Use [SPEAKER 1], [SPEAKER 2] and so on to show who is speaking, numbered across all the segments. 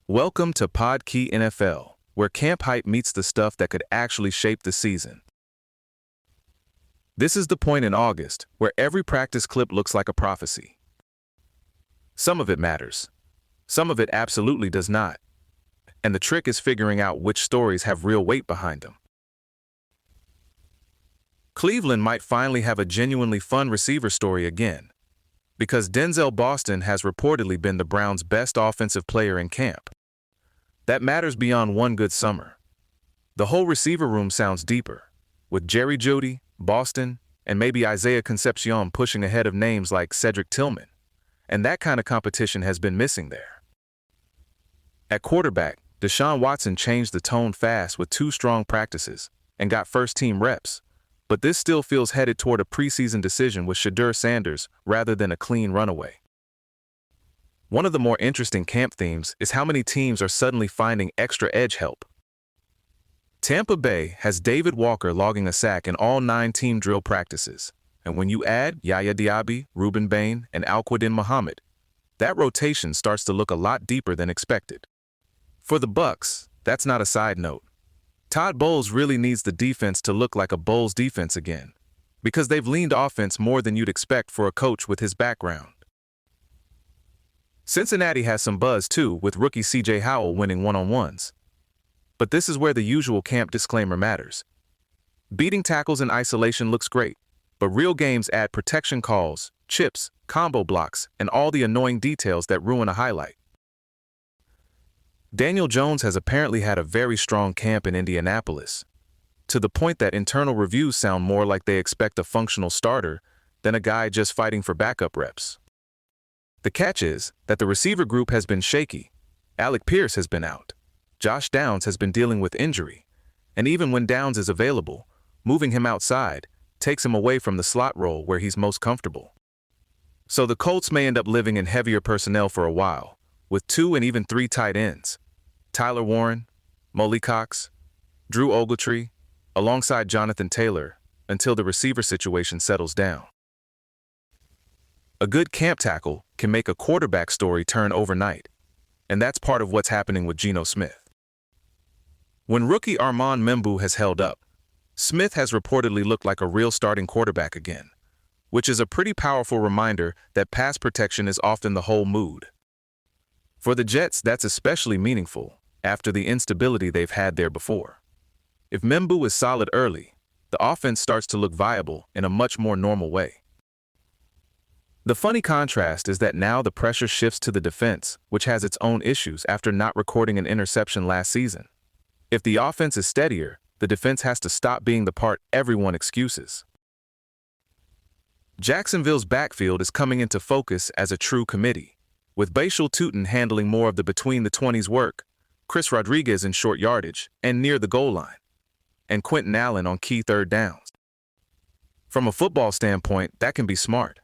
[SPEAKER 1] Welcome to Podkey NFL, where camp hype meets the stuff that could actually shape the season. This is the point in August where every practice clip looks like a prophecy. Some of it matters. Some of it absolutely does not. And the trick is figuring out which stories have real weight behind them. Cleveland might finally have a genuinely fun receiver story again, because Denzel Boston has reportedly been the Browns' best offensive player in camp. That matters beyond one good summer. The whole receiver room sounds deeper, with Jerry Jeudy, Boston, and maybe Isaiah Concepcion pushing ahead of names like Cedric Tillman, and that kind of competition has been missing there. At quarterback, Deshaun Watson changed the tone fast with 2 strong practices and got first-team reps, but this still feels headed toward a preseason decision with Shedeur Sanders rather than a clean runaway. One of the more interesting camp themes is how many teams are suddenly finding extra edge help. Tampa Bay has David Walker logging a sack in all 9 team drill practices, and when you add Yaya Diaby, Reuben Bain, and Alquadin Muhammad, that rotation starts to look a lot deeper than expected. For the Bucs, that's not a side note. Todd Bowles really needs the defense to look like a Bowles defense again, because they've leaned offense more than you'd expect for a coach with his background. Cincinnati has some buzz too, with rookie C.J. Howell winning one-on-ones. But this is where the usual camp disclaimer matters. Beating tackles in isolation looks great, but real games add protection calls, chips, combo blocks, and all the annoying details that ruin a highlight. Daniel Jones has apparently had a very strong camp in Indianapolis, to the point that internal reviews sound more like they expect a functional starter than a guy just fighting for backup reps. The catch is that the receiver group has been shaky. Alec Pierce has been out. Josh Downs has been dealing with injury, and even when Downs is available, moving him outside takes him away from the slot role where he's most comfortable. So the Colts may end up living in heavier personnel for a while, with 2 and even 3 tight ends. Tyler Warren, Molly Cox, Drew Ogletree, alongside Jonathan Taylor, until the receiver situation settles down. A good camp tackle can make a quarterback story turn overnight, and that's part of what's happening with Geno Smith. When rookie Armand Membu has held up, Smith has reportedly looked like a real starting quarterback again, which is a pretty powerful reminder that pass protection is often the whole mood. For the Jets, that's especially meaningful after the instability they've had there before. If Membu is solid early, the offense starts to look viable in a much more normal way. The funny contrast is that now the pressure shifts to the defense, which has its own issues after not recording an interception last season. If the offense is steadier, the defense has to stop being the part everyone excuses. Jacksonville's backfield is coming into focus as a true committee, with Bashal Tutin handling more of the between-the-20s work, Chris Rodriguez in short yardage and near the goal line, and Quentin Allen on key third downs. From a football standpoint, that can be smart.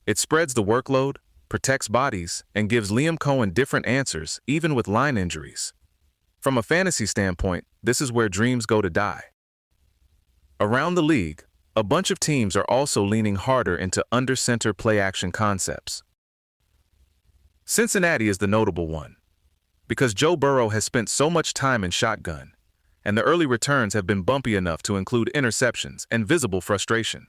[SPEAKER 1] It spreads the workload, protects bodies, and gives Liam Cohen different answers, even with line injuries. From a fantasy standpoint, this is where dreams go to die. Around the league, a bunch of teams are also leaning harder into under-center play-action concepts. Cincinnati is the notable one, because Joe Burrow has spent so much time in shotgun, and the early returns have been bumpy enough to include interceptions and visible frustration.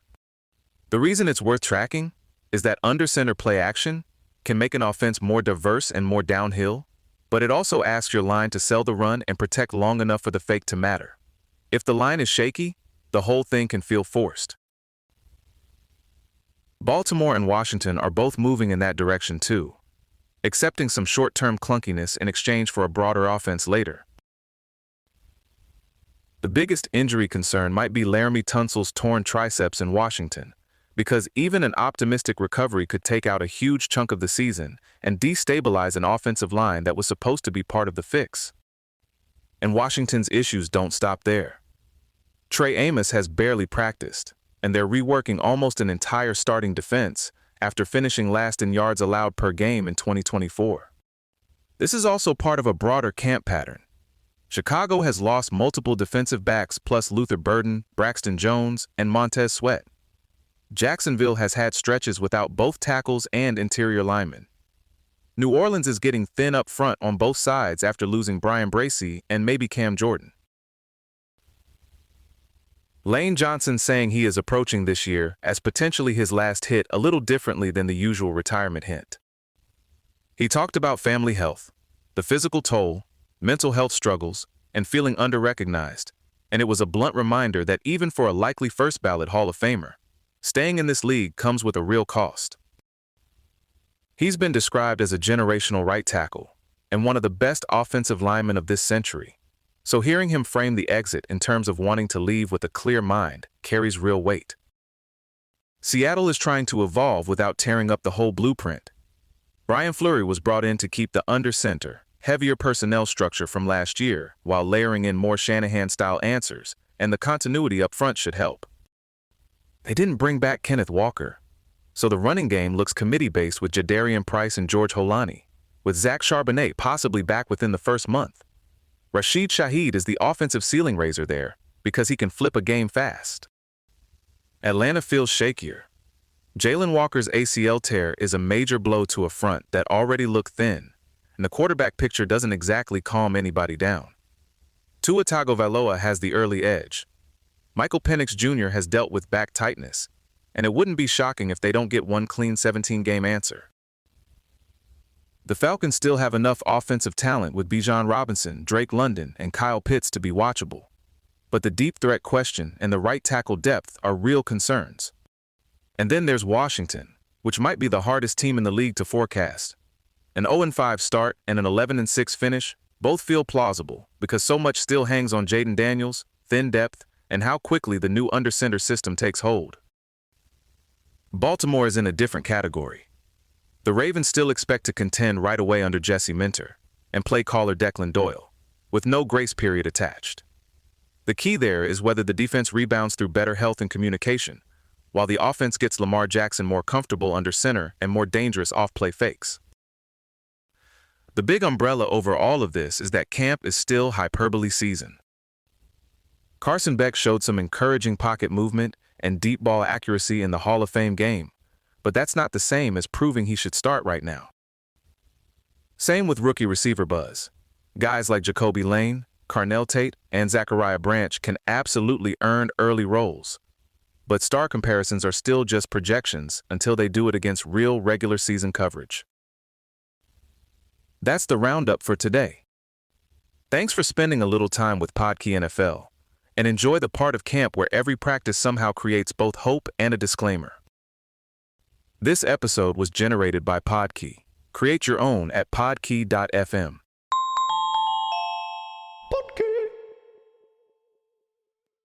[SPEAKER 1] The reason it's worth tracking is that under-center play action can make an offense more diverse and more downhill, but it also asks your line to sell the run and protect long enough for the fake to matter. If the line is shaky, the whole thing can feel forced. Baltimore and Washington are both moving in that direction too, accepting some short-term clunkiness in exchange for a broader offense later. The biggest injury concern might be Laramie Tunsil's torn triceps in Washington, because even an optimistic recovery could take out a huge chunk of the season and destabilize an offensive line that was supposed to be part of the fix. And Washington's issues don't stop there. Trey Amos has barely practiced, and they're reworking almost an entire starting defense after finishing last in yards allowed per game in 2024. This is also part of a broader camp pattern. Chicago has lost multiple defensive backs plus Luther Burden, Braxton Jones, and Montez Sweat. Jacksonville has had stretches without both tackles and interior linemen. New Orleans is getting thin up front on both sides after losing Brian Bracey and maybe Cam Jordan. Lane Johnson saying he is approaching this year as potentially his last hit a little differently than the usual retirement hint. He talked about family health, the physical toll, mental health struggles, and feeling under-recognized, and it was a blunt reminder that even for a likely first-ballot Hall of Famer, staying in this league comes with a real cost. He's been described as a generational right tackle and one of the best offensive linemen of this century, so hearing him frame the exit in terms of wanting to leave with a clear mind carries real weight. Seattle is trying to evolve without tearing up the whole blueprint. Brian Fleury was brought in to keep the under-center, heavier personnel structure from last year while layering in more Shanahan-style answers, and the continuity up front should help. They didn't bring back Kenneth Walker, so the running game looks committee-based with Jadarian Price and George Holani, with Zach Charbonnet possibly back within the first month. Rashid Shaheed is the offensive ceiling raiser there because he can flip a game fast. Atlanta feels shakier. Jalen Walker's ACL tear is a major blow to a front that already looked thin, and the quarterback picture doesn't exactly calm anybody down. Tua Tagovailoa has the early edge. Michael Penix Jr. has dealt with back tightness, and it wouldn't be shocking if they don't get one clean 17-game answer. The Falcons still have enough offensive talent with Bijan Robinson, Drake London, and Kyle Pitts to be watchable, but the deep threat question and the right tackle depth are real concerns. And then there's Washington, which might be the hardest team in the league to forecast. An 0-5 start and an 11-6 finish both feel plausible because so much still hangs on Jaden Daniels, thin depth, and how quickly the new under-center system takes hold. Baltimore is in a different category. The Ravens still expect to contend right away under Jesse Minter and play caller Declan Doyle, with no grace period attached. The key there is whether the defense rebounds through better health and communication, while the offense gets Lamar Jackson more comfortable under center and more dangerous off-play fakes. The big umbrella over all of this is that camp is still hyperbole season. Carson Beck showed some encouraging pocket movement and deep ball accuracy in the Hall of Fame game, but that's not the same as proving he should start right now. Same with rookie receiver buzz. Guys like Jacoby Lane, Carnell Tate, and Zachariah Branch can absolutely earn early roles, but star comparisons are still just projections until they do it against real regular season coverage. That's the roundup for today. Thanks for spending a little time with Podkey NFL, and enjoy the part of camp where every practice somehow creates both hope and a disclaimer. This episode was generated by Podkey. Create your own at podkey.fm.
[SPEAKER 2] Podkey.